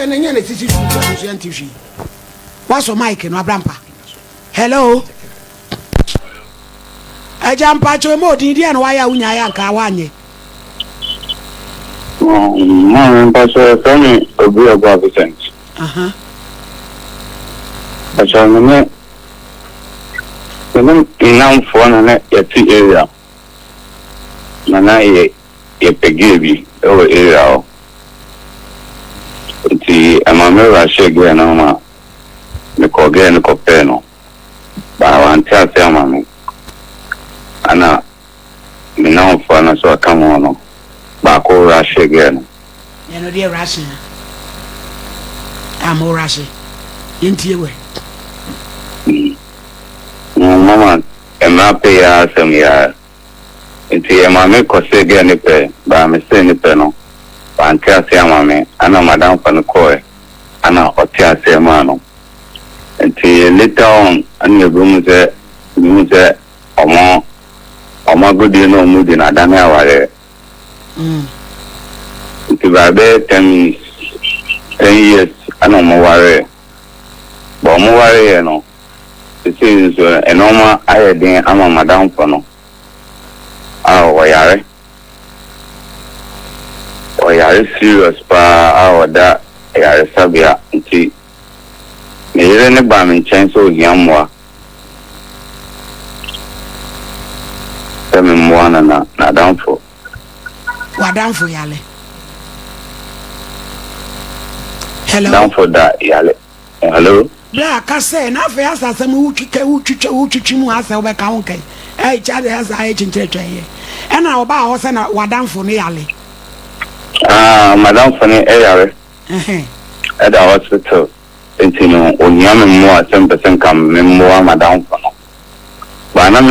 and then it's TV. What's your mic and Abrampa? Hello. I jump at your mode, Indian, why are we Kawani? Pastor, Tony, a real brother, thanks. But I'm in for an area. Nana, a peggy over area. It's a mamma shake and the Corgan Copeno. But I want to tell mammy. Anna, me now for an so come on. Back over rush again. You know, dear Russian. I'm more Russian. Into your way. Mama, I'm not pay us some year. Into a mammy could say again, but I'm a saying it. No, and tell mammy, and I'm Madame Panacoy, and I'll tell Mano. Until later on, and your room there, or more good, you know, mood in Adana. It's about 10 years, I know more worry. But more worry, you know. It is a normal idea. I'm a Madame Pano. Oh, why are you serious? Our that I are Sabia until me any bombing chance of Yamwa. Seven one and not down for. What down for Yale? Hello. Down for that, Yale. Hello. Black, I say, enough as a Uchichimu as a county. Hey, Charlie has a agent. And our bow was what down for Yale. Madame Fanny Ayare at the hospital. Intino, on Yam more 10% come, more Madame Fano. But I'm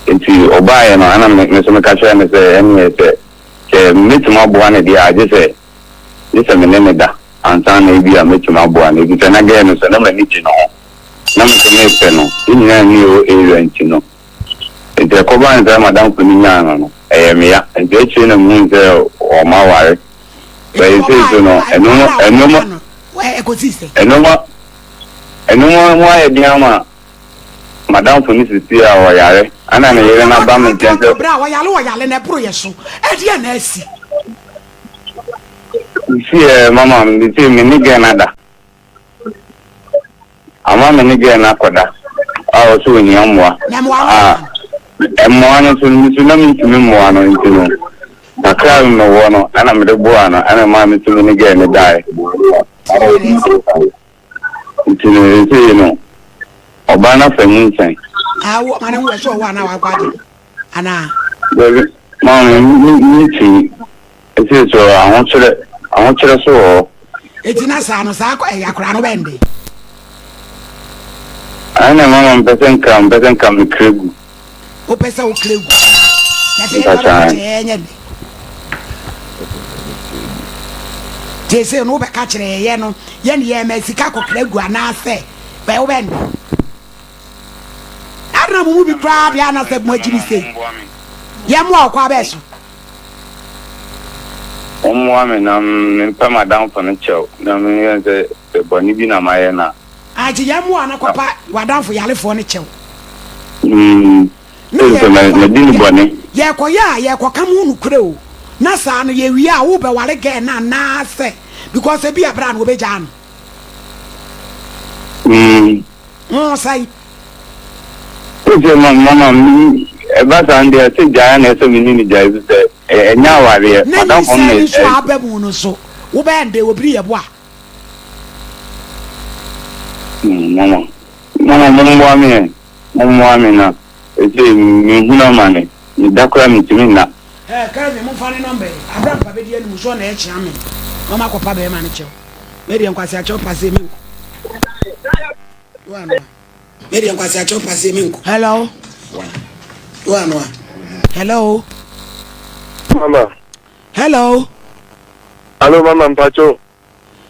into Obaya and I make Mr. Catcher and say, and meet my boy, I just say, this is a minute, and time maybe I met my boy, and if you can again, it's a number need to know. Number to make penal, in a new area, you know. It's a combined Madame Punina, and the chain of moon there or my wife. But it says, you know, and no more, and no more, why, Diama, Madame Punis is here, or Yare. And I'm even a bum and gentle. Bravo, Yalo, and a proyeso. And yes, see, Mamma, the same in Niganada. A mamma Niganada. I was doing Yamwa. And one to me more into a crowd no one, and I'm the buana, and a mammy to me again and die. You know, Obana for moonshine. I was so 1 hour body. Anna, Mammy, it is so I want you to so. it's in a son of Sako and Yakrano Bendy. I know Mamma doesn't come to crib. Opeso clue. They say no back catching a yeno, yen Mexico Clegua, say, by when. I don't know, be proud, Yana said, what you say. Yamwa, Quabeso. One woman, in Pama down from the show. No, the Bonibina Mayana. I tell Yamwa, what down for California. Yeah, come on, crew. Nasa, we are over while again, na say, because a beer brand will be John. Oh, say, Mamma, but I'm there, say, Diana, so many days, and now I hear, Madame Fonne, so, Ubande will be a boy. Mamma, Mamma, it's no money. That's what I'm doing now. Carry me funny number. I brought Pabadian Muson H. Yammy. Mamma Copabe manager. Maybe I'm quite a chop as him. Maybe I'm quite a chop as him. Hello. Hello. Mama. Hello. Hello, Mama Pacho.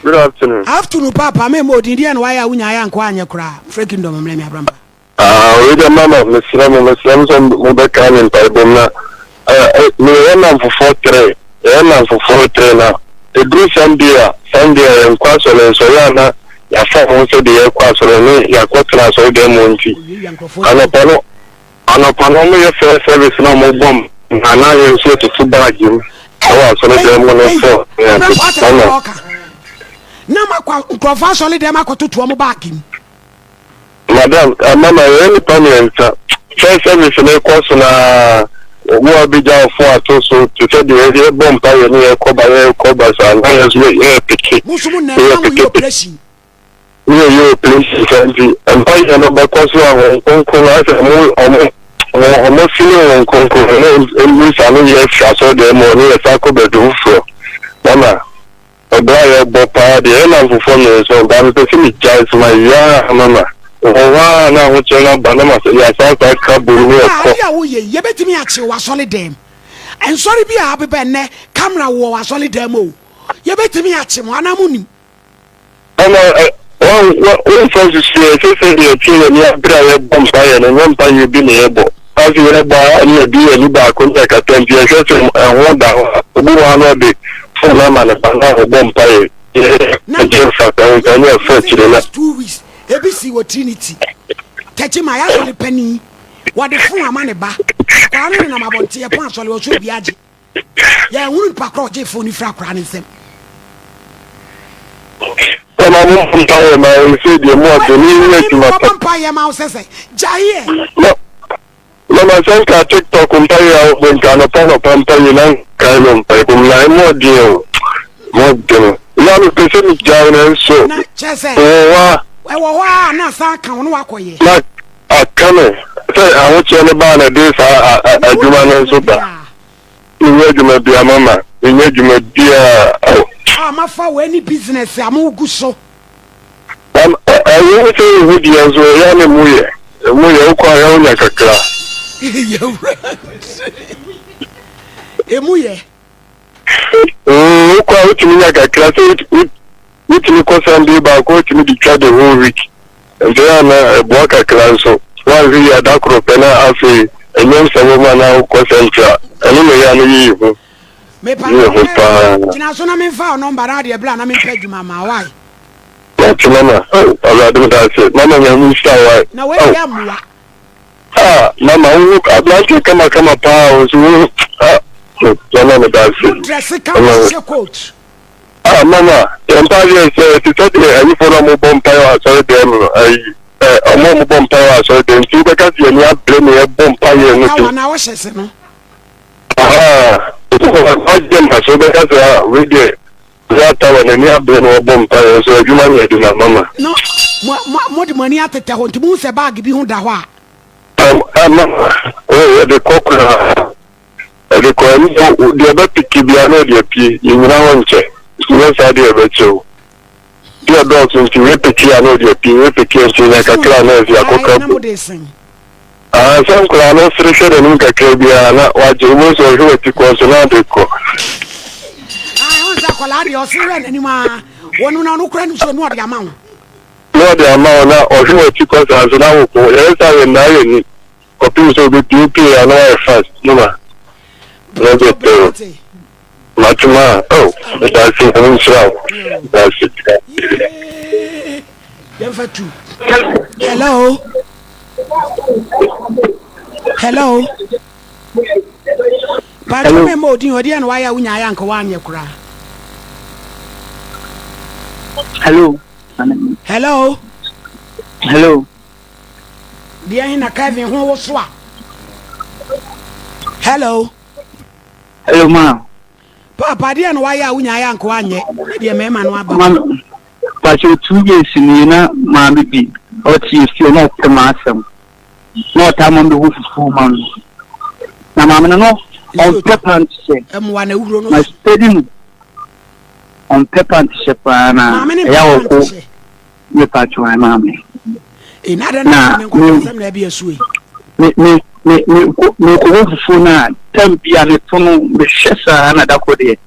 Good afternoon. Afternoon, Papa. I'm more Indian. Why are we not quite cry? Freaking dom, let me have Bramba. With the Mama, Miss Ram, some Mobile and Pibona. For 4 3. For 4 3 now. do Sunday and Quasol and Solana, ya found also the Quasol, ya quatra so demonti. And upon only a fair service no more bomb, and I am here to bag him. I was on the demon. Nama kwa solid dem akoto to back him. Madam, mama, any permanent first service in a course na who be down for to so to tell the bomb pioneer cobas and I was picking. Musumu operation. You please and by the course almost feeling concurrent and we family so the money a taco bedroom for mama. A boy bopa the end of performance on that the jazz my mama. Oh, now what's your number? Yes, I can't you bet me at you was solid them. And sorry be a happy benne, camera war was solid demo. You bet me at him, one amuni. One first is the children near Brian Bonfire and one time you've been able. As you read by any be a little contact at 20 years and one down, one day, for Laman and Bonfire. Yeah, 2 weeks. ABC wo Trinity techi ma ya sole pani wo de fun amane ba kwa ne na mabonte e pon sole wo so bi age ya wuru pa kro je foni fra kra ne nsem mama mo mpaye ma o se de mo de ni ni ti ma mpaye ma o sese jaye mama sanka TikTok mpaye o ben kana pa mpaye nan kai mo mpaye kum na mo de mo de ya mi pese mi jawe na so na chese wa ewo wa na sa kan wonu akoye na akame say awon che ne ba na dey sa aduma na so ba ni aduma bia mama ni aduma bia ma fa we ni business amugu so ayo say we dia so ya ne muye ko ya unya kakra emuye ko utimi nya kakra say Which cause Sunday back, which me declare the whole week. And then a boaka class, one really a dark rope and I say, a young woman now cause Central. And you may me Tinasona me found number radio plan, I mean, pay you, Mamma. Why? That's Mama. Oh, I don't know. Mama, you missed our wife. Now, where am I? Mama, look, I'd like to come a power. Mama, that's it. Dress a coach. Mama, the entire to tell you, for a more bomb power, so them, a more bomb power, so then, see, because you're not blaming a bomb power. Now, I says, no. I didn't so because we did that tower and you have been a bomb power, so you might do that, Mama. No, what money at the home to move a bag behind the wa. Oh, the cockra, the coin, the other pikibiano, the P, you know, yes, I did a show. Dear dogs, into repeat, I know the P, repeat, like a clan as your cocker. Some clan, Frisher and Inca Caribbean, what you was or who to consonantico. I was a Coladio, Syrian, and you are one no crime, so not the amount. Not the amount or who to consonantico. Yes, I am dying. Copies will be PP and I fast. No, Matuma, oh, that's it. That's it. Hello. Hello. But I remember why I win a uncle 1 year cry. Hello. Hello. Hello. The in a cabin who was swap. Hello. Hello, ma'am. Papa, dear, why I win a uncle 1 year, dear man, but you 2 years in the mammy be, or she still not the master. No time on the roof of 4 months. Now, Mamma, no, on pepper and ship. My studying on pepper and ship, and I will patch my mammy. In other be a sweet. Me go for now. Tempi and the phone, the Shessa and a Dakode.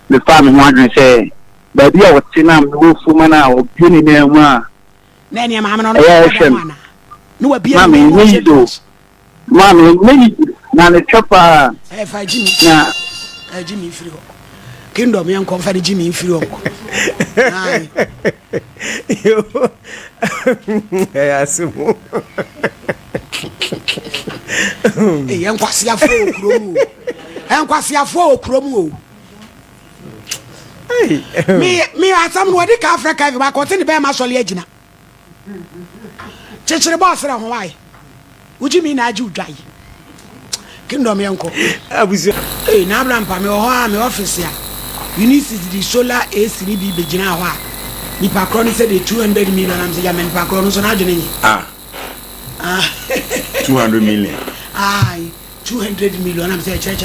The farm wondering say, baby, I was seen I'm the woman or penny near ma. Nanny, Mamma, no, be a mammy, me do. Mammy, me, now the chopper. If I Jimmy, Jimmy Frigo. kingdom yan konfere Jimmy free onko ai yo asimu yan kwase afo okromu en kwase afo okromu o me asam no de ka Africa ba ko tin be ma sole agina chechire boss ra ho wai uji mi na aji udwai kingdom yanko abuzo na abram pa me ho a me office ya unicity the solar AC ni bi begina ho a ni pa kro ni say the 200 million am say ya men pa kro no so na adwene ni 200 million 200 million am say che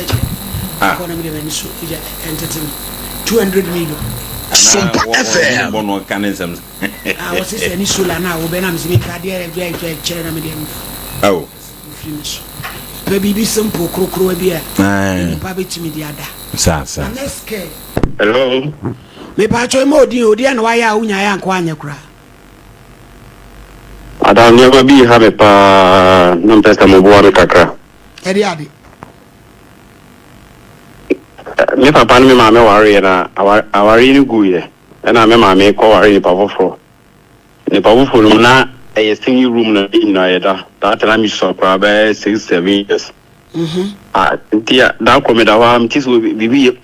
ko na me de men so ija entertain 200 million SOMPA FM bono kanisem what is any solar now we be na me say me ka dey chere na me de oh finish baby be simple krokro bia ni pa betimi dia da sa let's get Hello. me pa cho mo odi na wa ya unya ya nko anya kura Adam never be have pa non pesta mo boa kakra. edi ade Me papa ni me mama ware na aware ni guye. Na me mama ko ware ni pafofo. Ni pafofo no na a singing room na ina yeda. That time me so kwa ba 6-7 years. Tia da ko me da wa mtiso bibi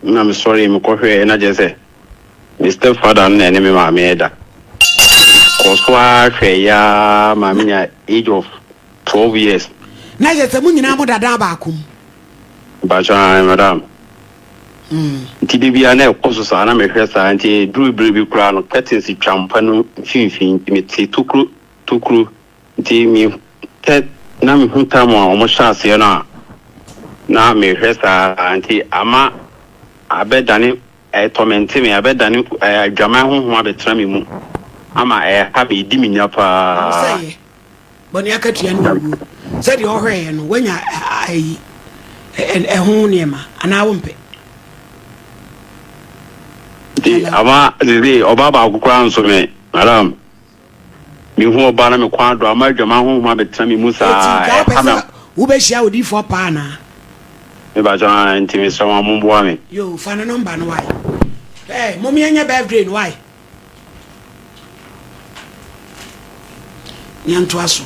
na me sorry me ko hwe na je say. My stepfather na me mama eda. Koswa hwe ya mama nya age of 12 years. na je se munyina mo dada ba akum Bacha madam. Nti bibia na ekoso sa na me hwe sa nti duru bi kura no curtains twampa no finfin mi ti tukru nti mi te na mi huta mo o mo shase na me hwe sa nti ama abedane tormenti me abedane adwama honhom abetra me mu ama ha be di mi nya pa say boni akatua no say the ohwe no wanya ai hu niema ana wompe ama de obaba akukura nso me madam mi hu oba na me kwa do ama adwama honhom abetra me mu sa wo be shia odi for pa na me ba jona nti me so mo mbo ame yo fa na number no why mommy anya birthday no why nyanto aso